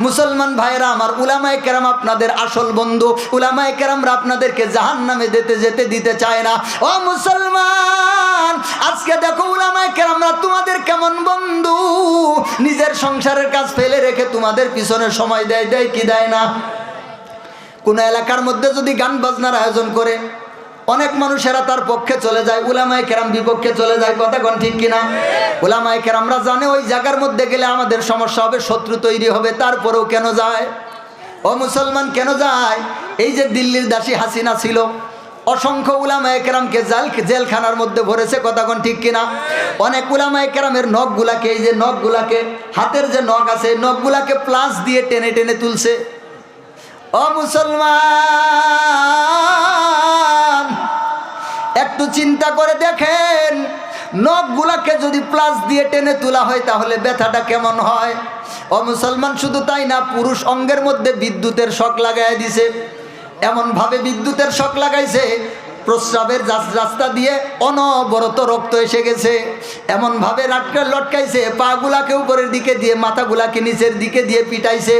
মুসলমান ভাইরা আমার, উলামায়ে কেরাম আপনাদের আসল বন্ধু। উলামায়ে কেরামরা আপনাদেরকে জাহান্নামে যেতে দিতে চায় না। ও মুসলমান, আজকে দেখো উলামায়ে কেরামরা তোমাদের কেমন বন্ধু, নিজের সংসারের কাজ ফেলে রেখে তোমাদের পিছনে সময় দেয় কি দেয় না? কোন এলাকার মধ্যে যদি গান বাজনার আয়োজন করে, অনেক মানুষেরা তার পক্ষে চলে যায়, উলামায়ে কেরাম বিপক্ষে চলে যায়। কথা কোন ঠিক কিনা? উলামায়ে কেরামরা জানে ওই জায়গার মধ্যে গেলে আমাদের সমস্যা হবে, শত্রু তৈরি হবে, তারপরেও কেন যায়? ও মুসলমান, কেন যায়? এই যে দিল্লির দাসী হাসিনা ছিল, অসংখ্য উলামায়ে কেরামকে জেলখানার মধ্যে ভরেছে। কথা কোন ঠিক কিনা? অনেক উলামায়ে কেরামের নখগুলাকে, এই যে নখগুলাকে, হাতের যে নখ আছে, নখগুলাকে প্লাস দিয়ে টেনে টেনে তুলছে। ও মুসলমান, একটু চিন্তা করে দেখেন, নখগুলাকে যদি প্লাস দিয়ে টেনে তোলা হয় তাহলে ব্যথাটা কেমন হয়? ও মুসলমান, শুধু তাই না, পুরুষ অঙ্গের মধ্যে বিদ্যুতের শক লাগাই দিছে। এমনভাবে বিদ্যুতের শক লাগাইছে, প্রস্রাবের রাস্তা দিয়ে অনবরত রক্ত এসে গেছে। এমনভাবে লটকাইছে, পা গুলাকে উপরের দিকে দিয়ে, মাথাগুলাকে নিচের দিকে দিয়ে পিটাইছে।